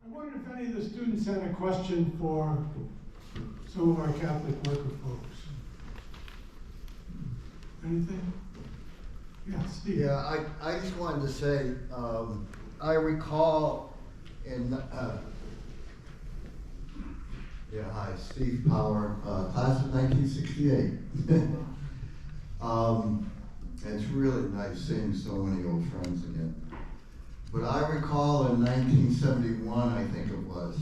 I wonder if any of the students had a question for some of our Catholic worker folks. Anything? Yeah, Steve. Yeah, I just wanted to say, I recall in, hi, Steve Power, class of 1968. It's really nice seeing so many old friends again. But I recall in 1971, I think it was,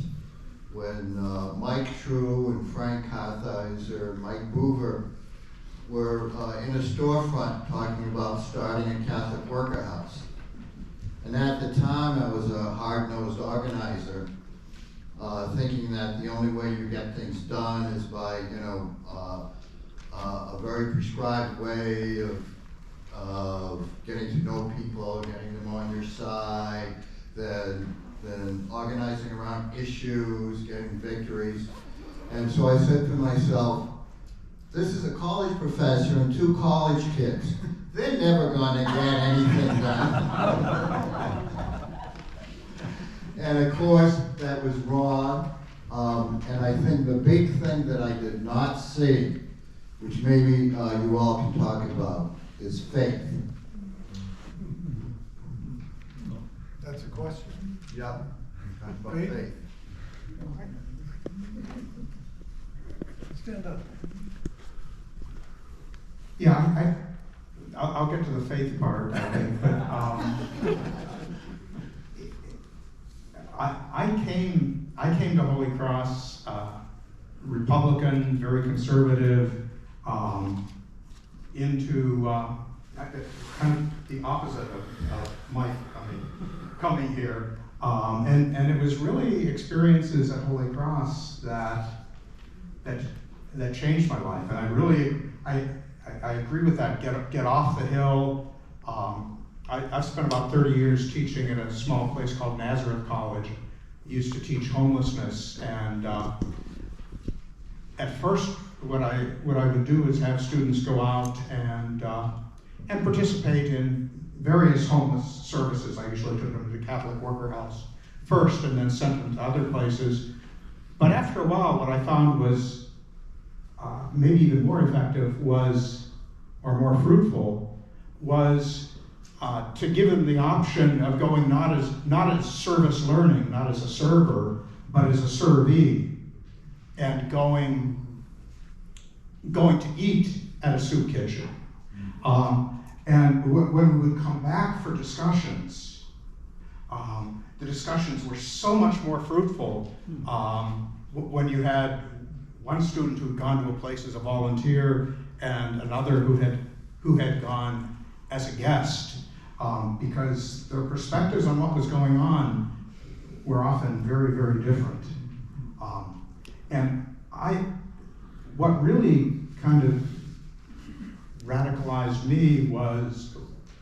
when Mike True and Frank Carthizer and Mike Boover were in a storefront talking about starting a Catholic worker house. And at the time, I was a hard-nosed organizer, thinking that the only way you get things done is by, a very prescribed way of getting to know people, getting them on your side, then organizing around issues, getting victories. And so I said to myself, this is a college professor and two college kids. They're never gonna get anything done. And of course, that was wrong. And I think the big thing that I did not see, which maybe you all can talk about, is faith. That's a question. Yeah, talk about faith. Stand up. Yeah, I'll get to the faith part, I think, but I came to Holy Cross Republican, very conservative, into kind of the opposite of Mike coming here, and it was really experiences at Holy Cross that changed my life, and I agree with that. Get off the hill. I've spent about 30 years teaching at a small place called Nazareth College. Used to teach homelessness, and at first, what I would do is have students go out and participate in various homeless services. I usually took them to the Catholic Worker House first, and then sent them to other places. But after a while, what I found was maybe even more effective was, or more fruitful, was to give them the option of going not as service learning, not as a server, but as a servee, and going to eat at a soup kitchen. And when we would come back for discussions, the discussions were so much more fruitful when you had one student who had gone to a place as a volunteer and another who had gone as a guest, because their perspectives on what was going on were often very, very different. And what really kind of radicalized me was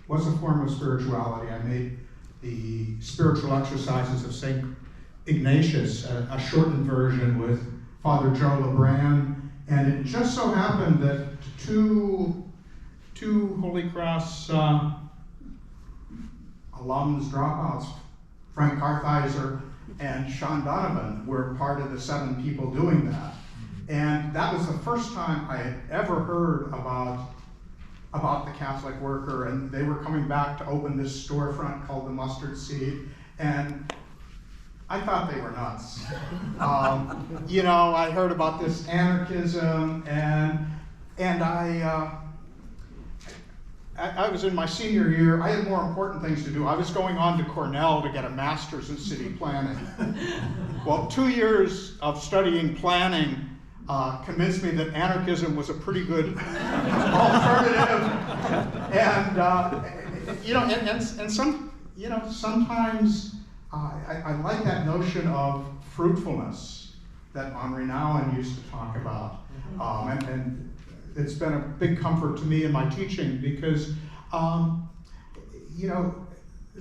a form of spirituality. I made the spiritual exercises of St. Ignatius, a shortened version with Father Joe LeBran, and it just so happened that two Holy Cross alums, dropouts, Frank Carthizer and Sean Donovan, were part of the 7 people doing that. And that was the first time I had ever heard about the Catholic Worker, and they were coming back to open this storefront called the Mustard Seed, and I thought they were nuts. I heard about this anarchism, and I was in my senior year. I had more important things to do. I was going on to Cornell to get a master's in city planning. Well, 2 years of studying planning convinced me that anarchism was a pretty good alternative. And sometimes I like that notion of fruitfulness that Henri Nouwen used to talk about. And it's been a big comfort to me in my teaching because,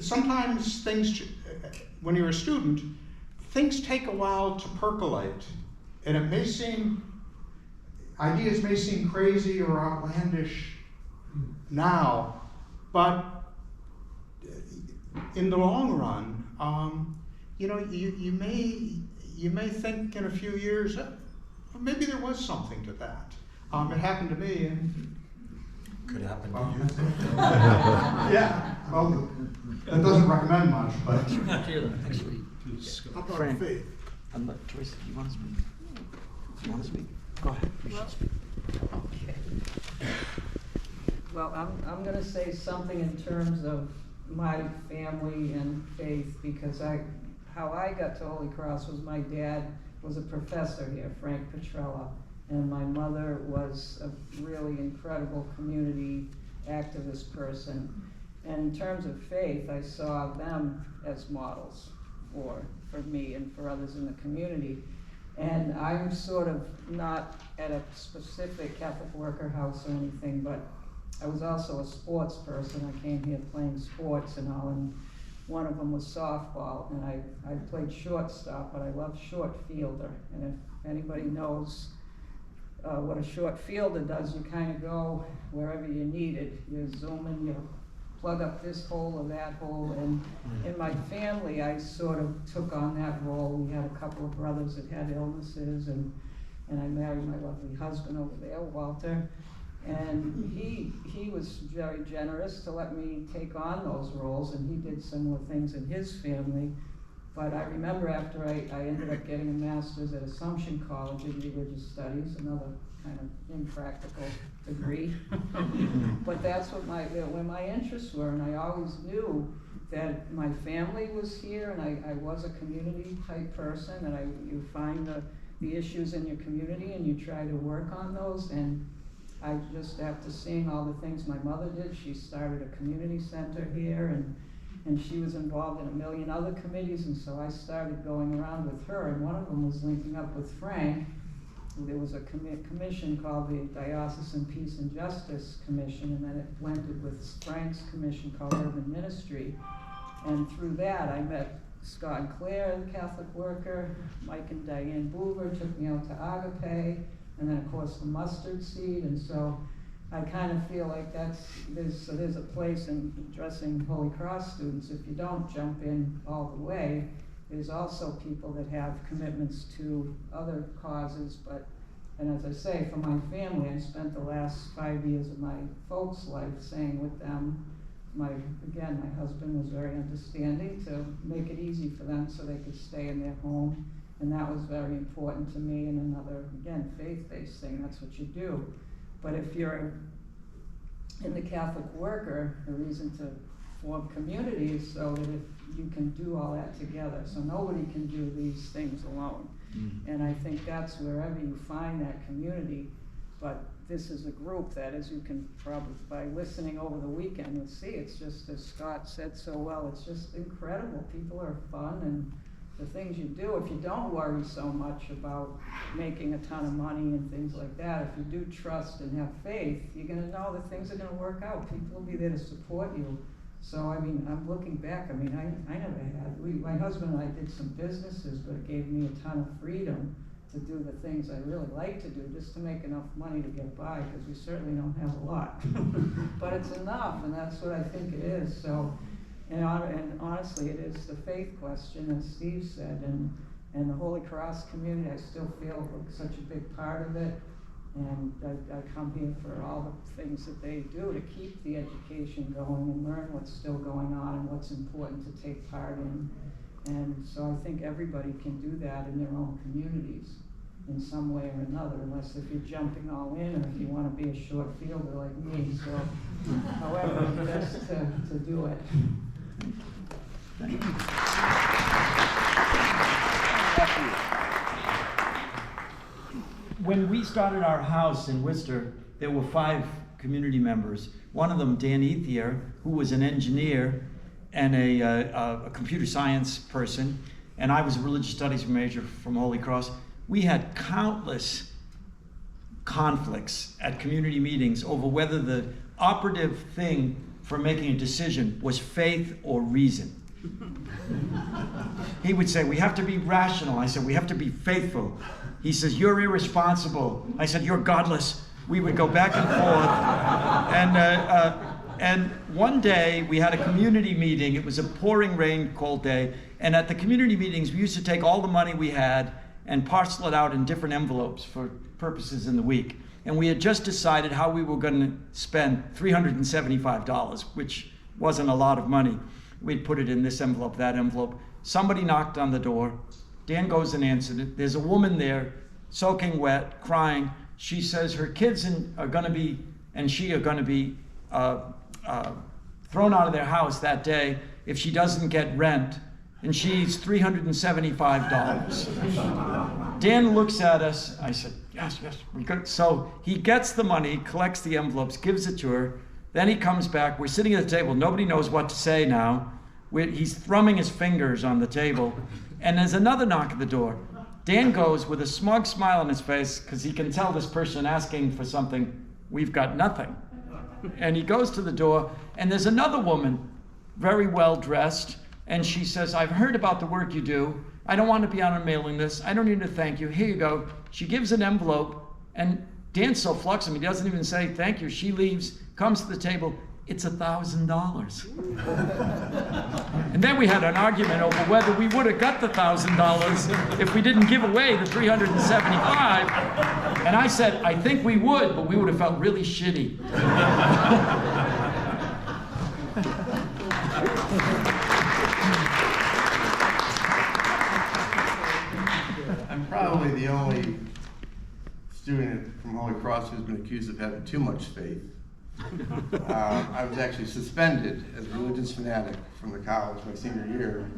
sometimes things, when you're a student, things take a while to percolate. And ideas may seem crazy or outlandish now, but in the long run, you know, you may think in a few years, maybe there was something to that. It happened to me, and Could happen to well, you. yeah, well, that doesn't recommend much, but Actually, How about Fran. faith? Teresa, do you want to speak? Do you want to speak? Go ahead. You should speak. Okay. Well, I'm gonna say something in terms of my family and faith, because how I got to Holy Cross was my dad was a professor here, Frank Petrella, and my mother was a really incredible community activist person. And in terms of faith, I saw them as models for me and for others in the community. And I'm sort of not at a specific Catholic worker house or anything, but I was also a sports person. I came here playing sports and all, and one of them was softball, and I played shortstop, but I love short fielder. And if anybody knows what a short fielder does, you kind of go wherever you're needed. You zoom in, you plug up this hole or that hole, and in my family, I sort of took on that role. We had a couple of brothers that had illnesses, and I married my lovely husband over there, Walter, and he was very generous to let me take on those roles, and he did similar things in his family. But I remember after I ended up getting a master's at Assumption College in Religious Studies, another kind of impractical degree. But that's what where my interests were, and I always knew that my family was here, and I was a community type person, and you find the issues in your community and you try to work on those. And I just, after seeing all the things my mother did, she started a community center here, and she was involved in a million other committees, and so I started going around with her, and one of them was linking up with Frank. There was a commission called the Diocesan Peace and Justice Commission, and then it blended with Frank's commission called Urban Ministry. And through that, I met Scott and Claire, the Catholic worker. Mike and Diane Boover took me out to Agape, and then of course the Mustard Seed. And so I kind of feel like there's a place in addressing Holy Cross students. If you don't jump in all the way, there's also people that have commitments to other causes. And as I say, for my family, I spent the last 5 years of my folks' life staying with them. My husband was very understanding to make it easy for them so they could stay in their home. And that was very important to me. And another, again, faith-based thing, that's what you do. But if you're in the Catholic worker, the reason to form community is so that if you can do all that together. So nobody can do these things alone. And I think that's wherever you find that community. But this is a group that, as you can probably, by listening over the weekend, you'll see, it's just, as Scott said so well, it's just incredible. People are fun, and the things you do, if you don't worry so much about making a ton of money and things like that, if you do trust and have faith, you're gonna know that things are gonna work out. People will be there to support you. So, I mean, I'm looking back, I mean, I never had, my husband and I did some businesses, but it gave me a ton of freedom to do the things I really like to do, just to make enough money to get by, because we certainly don't have a lot. But it's enough, and that's what I think it is. So, and honestly, it is the faith question, as Steve said, and the Holy Cross community, I still feel such a big part of it. And I come here for all the things that they do to keep the education going and learn what's still going on and what's important to take part in. And so I think everybody can do that in their own communities in some way or another, unless if you're jumping all in, or if you want to be a short fielder like me. So however, best to do it. Thank you. When we started our house in Worcester, there were 5 community members. One of them, Dan Ethier, who was an engineer and a computer science person, and I was a religious studies major from Holy Cross. We had countless conflicts at community meetings over whether the operative thing for making a decision was faith or reason. He would say, we have to be rational. I said, we have to be faithful. He says, you're irresponsible. I said, you're godless. We would go back and forth. And And one day we had a community meeting. It was a pouring rain, cold day. And at the community meetings, we used to take all the money we had and parcel it out in different envelopes for purposes in the week. And we had just decided how we were going to spend $375, which wasn't a lot of money. We'd put it in this envelope, that envelope. Somebody knocked on the door. Dan goes and answered it. There's a woman there, soaking wet, crying. She says her kids are going to be, and she are going to be thrown out of their house that day if she doesn't get rent, and she needs $375. Dan looks at us. I said, yes, we got. So he gets the money, collects the envelopes, gives it to her. Then he comes back. We're sitting at the table. Nobody knows what to say now. He's thrumming his fingers on the table. And there's another knock at the door. Dan goes with a smug smile on his face because he can tell this person asking for something, we've got nothing. And he goes to the door, and there's another woman, very well dressed, and she says, I've heard about the work you do. I don't want to be on a mailing list. I don't need to thank you. Here you go. She gives an envelope, and Dan's so fluxed him, he doesn't even say thank you. She leaves, comes to the table. It's $1,000. And then we had an argument over whether we would have got the $1,000 if we didn't give away the $375. And I said, I think we would, but we would have felt really shitty. I'm probably the only student from Holy Cross who's been accused of having too much faith. I was actually suspended as a religious fanatic from the college my senior year,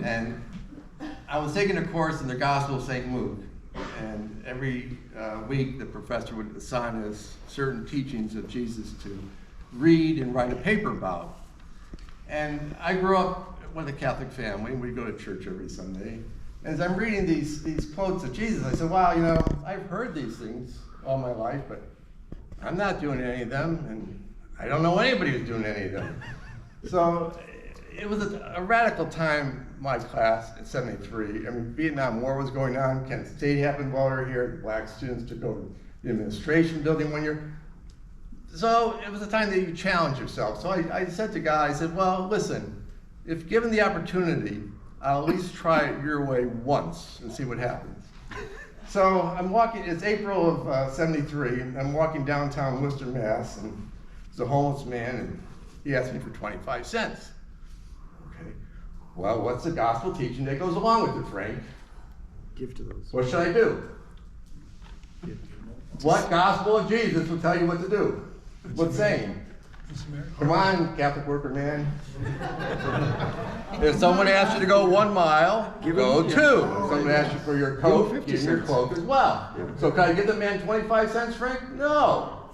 and I was taking a course in the Gospel of St. Luke, and every week the professor would assign us certain teachings of Jesus to read and write a paper about. And I grew up with a Catholic family, and we'd go to church every Sunday. And as I'm reading these quotes of Jesus, I said, wow, you know, I've heard these things all my life, but I'm not doing any of them, and I don't know anybody who's doing any of them. So it was a radical time in my class at 73. I mean, Vietnam War was going on. Kent State happened while we were here. The black students took over the administration building one year. So it was a time that you challenge yourself. So I said to God, I said, well, listen, if given the opportunity, I'll at least try it your way once and see what happens. So I'm walking, it's April of 73, and I'm walking downtown Worcester, Mass, and there's a homeless man, and he asked me for 25 cents. Okay, well, what's the gospel teaching that goes along with it, Frank? Give to those. What should I do? What gospel of Jesus will tell you what to do? What saying? Come on, Catholic worker man. If someone asks you to go 1 mile, go 2. If someone asks you for your coat, give him your cloak as well. So can I give the man 25 cents, Frank? No.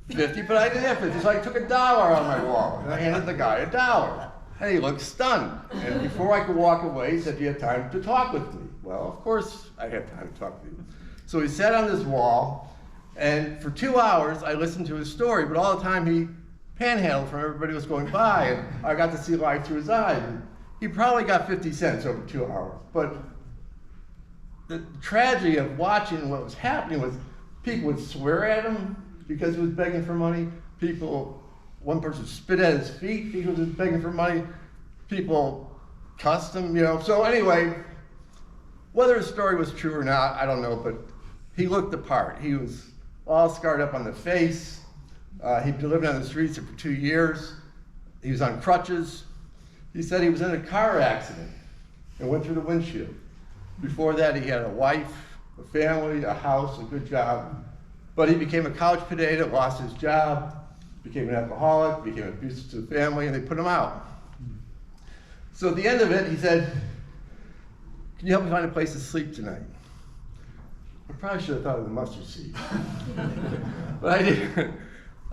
50, but I didn't have 50. So I took $1 out of my wallet and I handed the guy $1. And he looked stunned. And before I could walk away, he said, do you have time to talk with me? Well, of course I have time to talk with you. So he sat on this wall, and for 2 hours I listened to his story, but all the time he panhandled from everybody who was going by, and I got to see life through his eyes. And he probably got 50 cents over 2 hours. But the tragedy of watching what was happening was people would swear at him because he was begging for money. One person spit at his feet because he was begging for money. People cussed him, you know. So anyway, whether his story was true or not, I don't know, but he looked the part. He was all scarred up on the face. He'd been living on the streets for 2 years. He was on crutches. He said he was in a car accident and went through the windshield. Before that, he had a wife, a family, a house, a good job. But he became a couch potato, lost his job, became an alcoholic, became abusive to the family, and they put him out. So at the end of it, he said, can you help me find a place to sleep tonight? I probably should have thought of the mustard seed. But I didn't.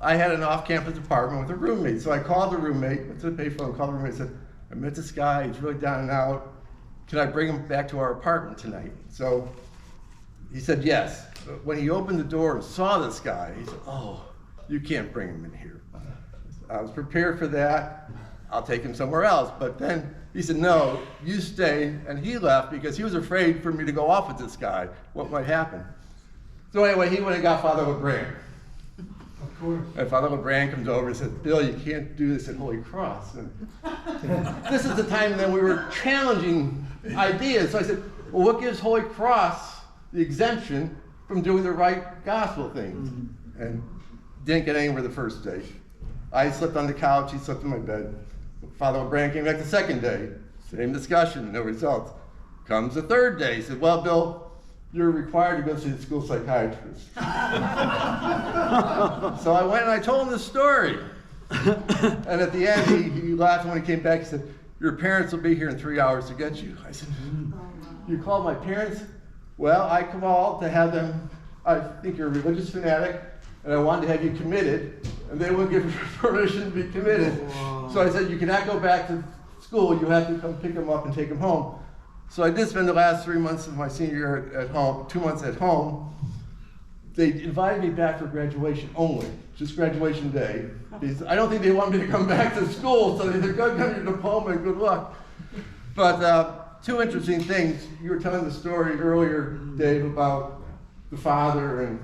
I had an off-campus apartment with a roommate. So I called the roommate, went to the payphone, called the roommate, and said, I met this guy, he's really down and out. Can I bring him back to our apartment tonight? So he said yes. But when he opened the door and saw this guy, he said, oh, you can't bring him in here. I was prepared for that. I'll take him somewhere else. But then he said, no, you stay. And he left because he was afraid for me to go off with this guy, what might happen. So anyway, he went and got Father LeGrand. Of course. And Father LeBrand comes over and says, Bill, you can't do this at Holy Cross. And this is the time that we were challenging ideas. So I said, well, what gives Holy Cross the exemption from doing the right gospel things? And didn't get anywhere the first day. I slept on the couch, he slept in my bed. Father LeBrand came back the second day. Same discussion, no results. Comes the third day, he said, well, Bill, you're required to go see the school psychiatrist. So I went and I told him the story. And at the end, he laughed when he came back. He said, your parents will be here in 3 hours to get you. I said, you called my parents? Well, I called to have them, I think you're a religious fanatic, and I wanted to have you committed, and they wouldn't give you permission to be committed. So I said, you cannot go back to school. You have to come pick them up and take them home. So I did spend the last 3 months of my senior year at home, 2 months at home. They invited me back for graduation only, just graduation day. Because I don't think they wanted me to come back to school, so they said, go get your diploma and good luck. But two interesting things. You were telling the story earlier, Dave, about the father. And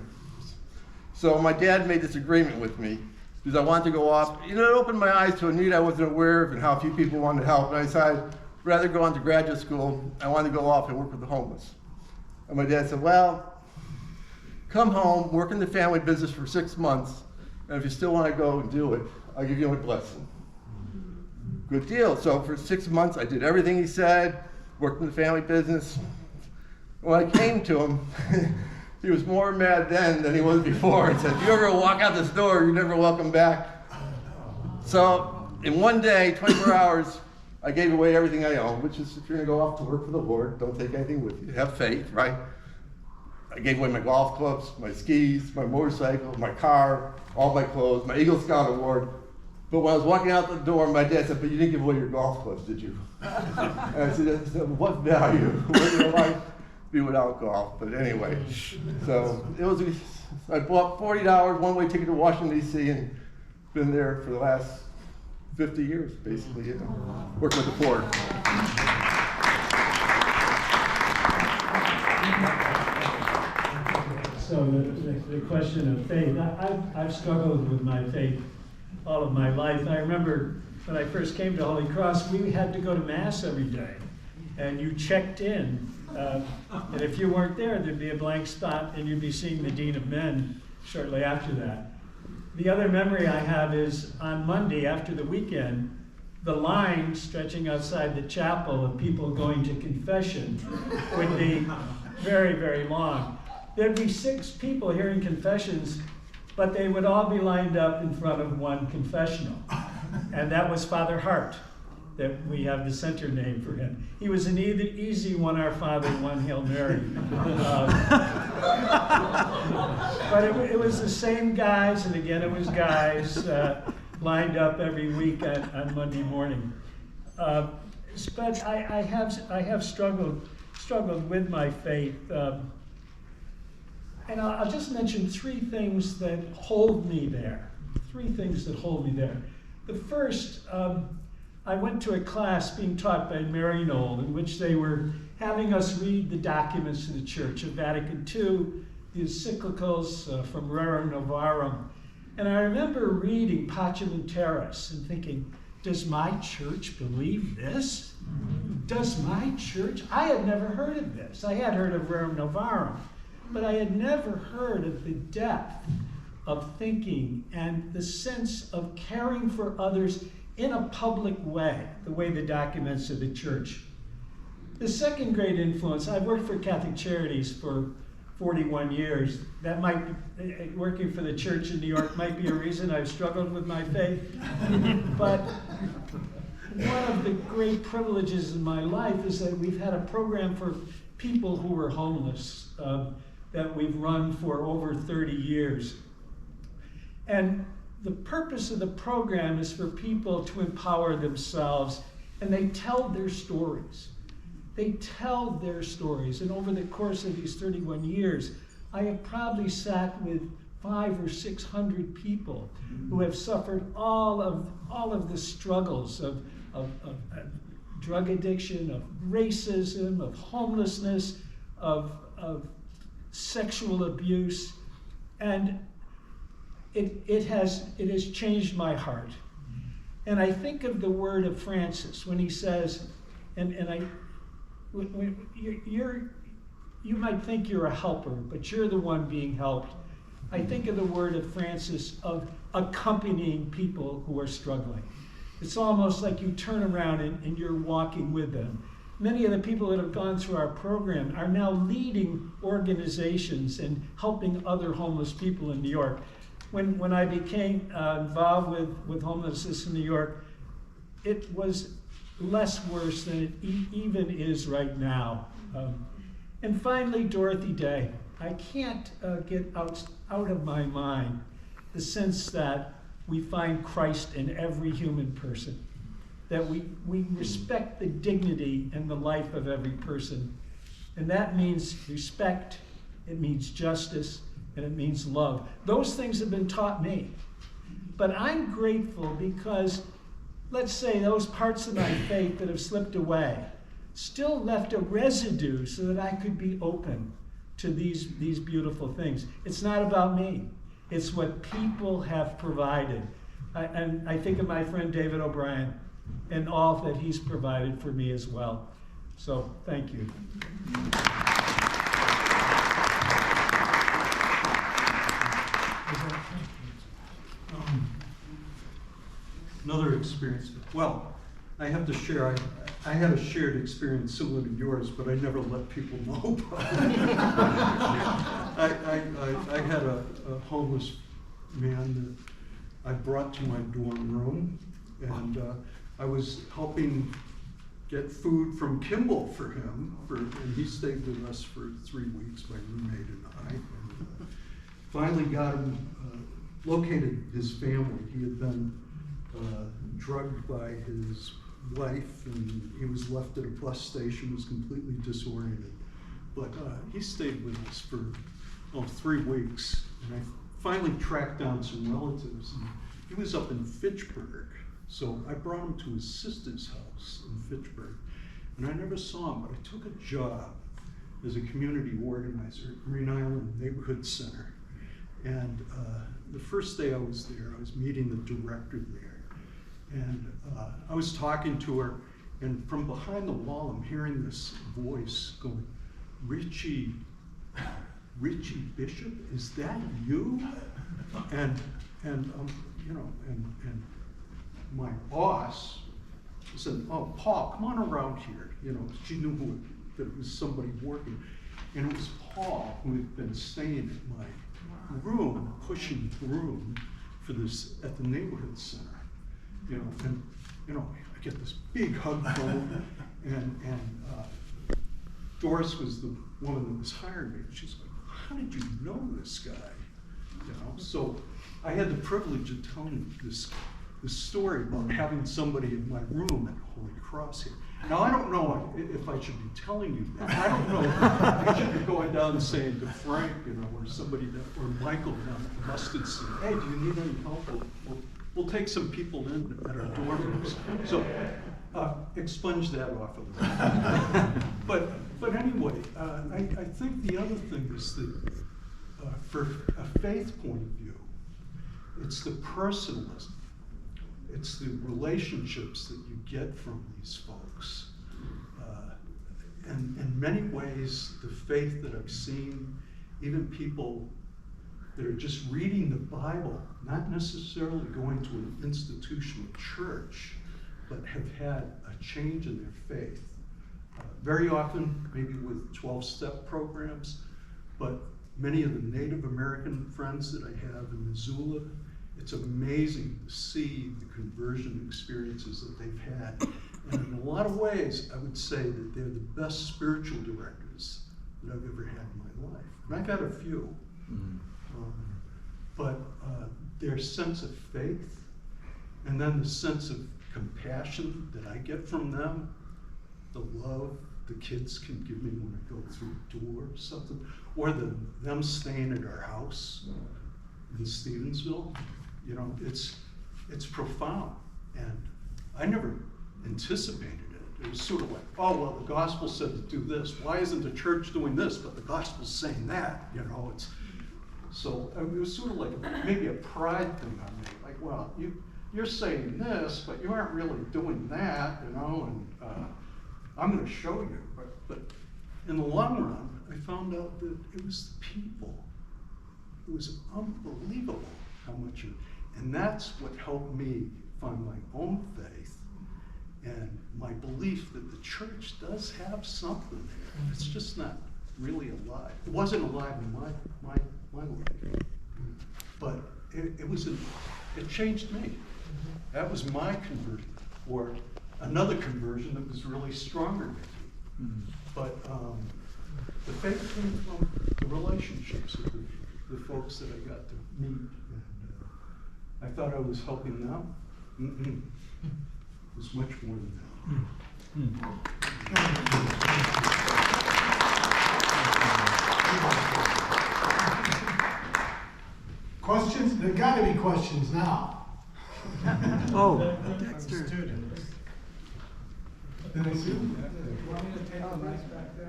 so my dad made this agreement with me because I wanted to go off. You know, it opened my eyes to a need I wasn't aware of and how few people wanted to help. And I decided, rather go on to graduate school, I wanted to go off and work with the homeless. And my dad said, well, come home, work in the family business for 6 months, and if you still want to go and do it, I'll give you a blessing. Good deal. So for 6 months, I did everything he said, worked in the family business. When I came to him, he was more mad then than he was before. He said, if you ever walk out this door, you're never welcome back. So in one day, 24 hours, I gave away everything I owned, which is if you're going to go off to work for the Lord, don't take anything with you. Have faith, right? I gave away my golf clubs, my skis, my motorcycle, my car, all my clothes, my Eagle Scout award. But when I was walking out the door, my dad said, but you didn't give away your golf clubs, did you? And I said, what value? Where did life be without golf? But anyway, so it was, I bought $40 one-way ticket to Washington, D.C. and been there for the last 50 years, basically, you know, working with the Ford. So the question of faith, I've struggled with my faith all of my life. I remember when I first came to Holy Cross, we had to go to Mass every day, and you checked in. And if you weren't there, there'd be a blank spot, and you'd be seeing the Dean of Men shortly after that. The other memory I have is on Monday after the weekend, the line stretching outside the chapel of people going to confession would be very, very long. There'd be 6 people hearing confessions, but they would all be lined up in front of one confessional. And that was Father Hart, that we have the center name for him. He was an easy one Our Father, one Hail Mary. But it was the same guys, and again it was guys, lined up every week on Monday morning. But I have struggled with my faith. And I'll just mention 3 things that hold me there. 3 things that hold me there. The first, I went to a class being taught by Mary Knoll in which they were having us read the documents of the Church of Vatican II, the encyclicals from Rerum Novarum. And I remember reading Pacem in Terris and thinking, does my church believe this? Does my church? I had never heard of this. I had heard of Rerum Novarum, but I had never heard of the depth of thinking and the sense of caring for others in a public way, the way the documents of the church. The second great influence, I've worked for Catholic Charities for 41 years. That might be, working for the church in New York might be a reason I've struggled with my faith. But one of the great privileges in my life is that we've had a program for people who were homeless that we've run for over 30 years. And the purpose of the program is for people to empower themselves, and they tell their stories. They tell their stories, and over the course of these 31 years, I have probably sat with 500 or 600 people who have suffered all of the struggles of drug addiction, of racism, of homelessness, of sexual abuse. And it has changed my heart. And I think of the word of Francis when he says, you might think you're a helper, but you're the one being helped. I think of the word of Francis of accompanying people who are struggling. It's almost like you turn around and you're walking with them. Many of the people that have gone through our program are now leading organizations and helping other homeless people in New York. When I became involved with homelessness in New York, it was less worse than it even is right now. And finally, Dorothy Day. I can't get out of my mind the sense that we find Christ in every human person, that we respect the dignity and the life of every person. And that means respect, it means justice, and it means love. Those things have been taught me. But I'm grateful because, let's say, those parts of my faith that have slipped away still left a residue so that I could be open to these beautiful things. It's not about me. It's what people have provided. And I think of my friend David O'Brien and all that he's provided for me as well. So, thank you. Another experience. Well, I have to share, I had a shared experience similar to yours, but I never let people know about it. I had a homeless man that I brought to my dorm room, and I was helping get food from Kimball for him, and he stayed with us for 3 weeks, my roommate and I. And finally got him, located his family. He had been drugged by his wife, and he was left at a bus station, was completely disoriented. But he stayed with us for 3 weeks, and I finally tracked down some relatives. And he was up in Fitchburg, so I brought him to his sister's house in Fitchburg. And I never saw him, but I took a job as a community organizer at Green Island Neighborhood Center. And the first day I was there, I was meeting the director there. And I was talking to her, and from behind the wall, I'm hearing this voice going, Richie Bishop, is that you? And you know, and my boss said, oh, Paul, come on around here. You know, she knew that it was somebody working. And it was Paul who had been staying at my room, pushing room for this at the neighborhood center. You know, and you know, I get this big hug from him, and Doris was the woman that was hiring me. She's like, how did you know this guy? You know, so I had the privilege of telling this story about having somebody in my room at Holy Cross here. Now, I don't know if I should be telling you that. I don't know if I should be going down and saying to Frank, you know, or somebody, or Michael down at the Mustard Seed, hey, do you need any help? We'll take some people in at our dorm rooms. So expunge that off a little bit. But anyway, I think the other thing is that for a faith point of view, it's the personalism. It's the relationships that you get from these folks. And in many ways, the faith that I've seen, even people that are just reading the Bible, not necessarily going to an institutional church, but have had a change in their faith. Very often, maybe with 12-step programs, but many of the Native American friends that I have in Missoula, it's amazing to see the conversion experiences that they've had. And in a lot of ways, I would say that they're the best spiritual directors that I've ever had in my life. And I've had a few. But their sense of faith, and then the sense of compassion that I get from them, the love the kids can give me when I go through a door or something, or them staying at our house in Stevensville, you know, it's profound. And I never anticipated it. It was sort of like, oh, well, the gospel said to do this. Why isn't the church doing this? But the gospel's saying that, you know. So it was sort of like maybe a pride thing on me, like, well, you're saying this, but you aren't really doing that, you know, and I'm gonna show you. But in the long run, I found out that it was the people. It was unbelievable how much and that's what helped me find my own faith and my belief that the church does have something there. It's just not really alive. It wasn't alive in my life, but it changed me. That was my conversion, or another conversion that was really stronger maybe. But the faith came from the relationships with the folks that I got to meet. And I thought I was helping them. It was much more than that. Questions? There gotta be questions now. Oh, Dexter. Did I see them?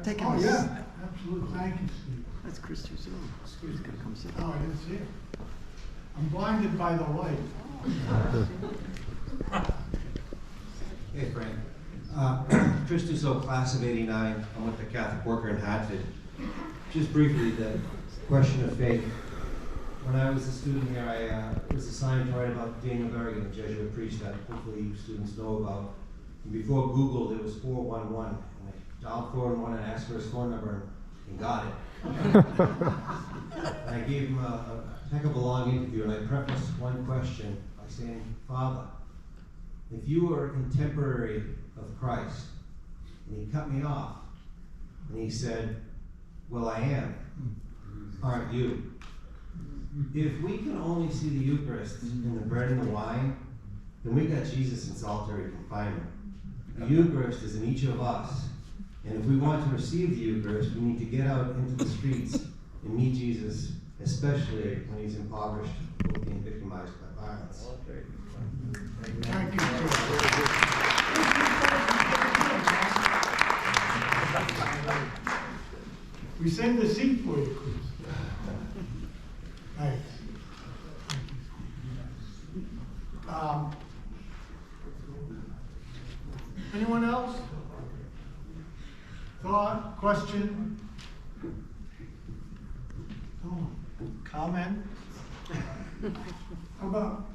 Take Oh, him. yeah, absolutely. Thank you, Steve. That's Chris Tuzo. He's gonna come sit. Oh, I didn't see it. I'm blinded by the light. Hey, Frank. Chris Dusso, class of '89. I'm with the Catholic Worker in Hartford. Just briefly, the question of faith. When I was a student here, I was assigned to write about Daniel Berrigan, a Jesuit priest that hopefully you students know about. And before Google, there was 411. And I dialed 411 and asked for his phone number and got it. And I gave him a heck of a long interview, and I prefaced one question by saying, Father, if you were a contemporary of Christ, and he cut me off, and he said, well, I am, aren't you? If we can only see the Eucharist in the bread and the wine, then we got Jesus in solitary confinement. The Eucharist is in each of us, and if we want to receive the Eucharist, we need to get out into the streets and meet Jesus, especially when he's impoverished or being victimized by violence. Thank you. We saved the seat for you, Chris. Thanks. Anyone else? Thought, question? Oh, comment? How about?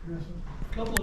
Yes, sir. Couple of